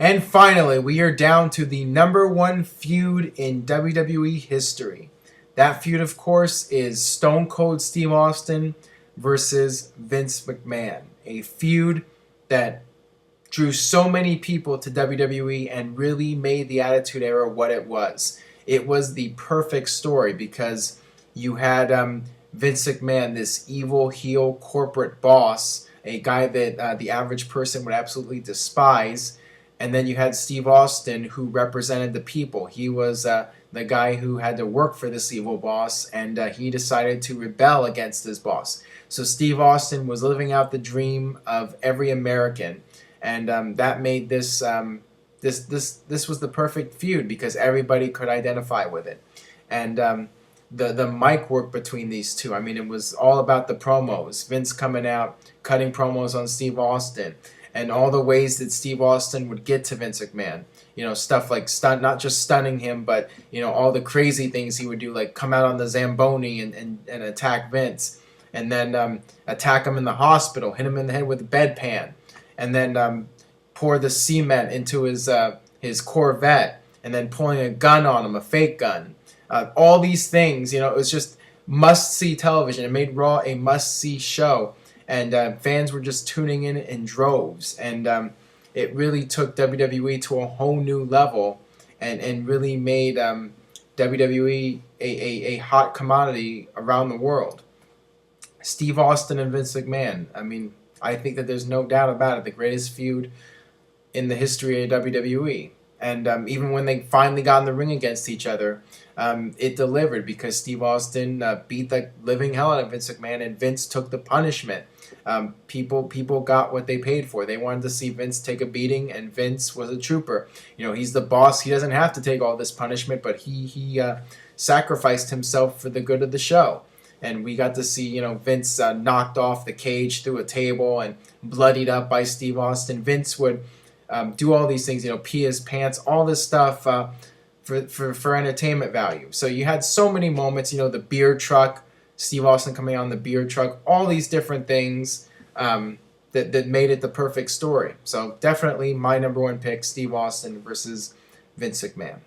And finally, we are down to the #1 feud in WWE history. That feud, of course, is Stone Cold Steve Austin versus Vince McMahon. A feud that drew so many people to WWE and really made the Attitude Era what it was. It was the perfect story because you had Vince McMahon, this evil heel corporate boss, a guy that the average person would absolutely despise. And then you had Steve Austin, who represented the people. He was the guy who had to work for this evil boss, and he decided to rebel against his boss. So Steve Austin was living out the dream of every American, and that made this this was the perfect feud because everybody could identify with it. And the mic work between these two, I mean, it was all about the promos. Vince coming out, cutting promos on Steve Austin, and all the ways that Steve Austin would get to Vince McMahon. You know, stuff like not just stunning him, but, you know, all the crazy things he would do, like come out on the Zamboni and attack Vince, and then attack him in the hospital, hit him in the head with a bedpan, and then pour the cement into his Corvette, and then pulling a gun on him, a fake gun. All these things, you know, it was just must-see television. It made Raw a must-see show. And fans were just tuning in droves. And it really took WWE to a whole new level and really made WWE a hot commodity around the world. Steve Austin and Vince McMahon. I mean, I think that there's no doubt about it. The greatest feud in the history of WWE. And even when they finally got in the ring against each other, it delivered because Steve Austin beat the living hell out of Vince McMahon, and Vince took the punishment. People got what they paid for. They wanted to see Vince take a beating, and Vince was a trooper. You know, he's the boss. He doesn't have to take all this punishment, but he sacrificed himself for the good of the show. And we got to see, you know, Vince knocked off the cage through a table and bloodied up by Steve Austin. Vince would do all these things, you know, pee his pants, all this stuff for entertainment value. So you had so many moments, you know, the beer truck, Steve Austin coming on the beer truck, all these different things that made it the perfect story. So definitely my #1 pick, Steve Austin versus Vince McMahon.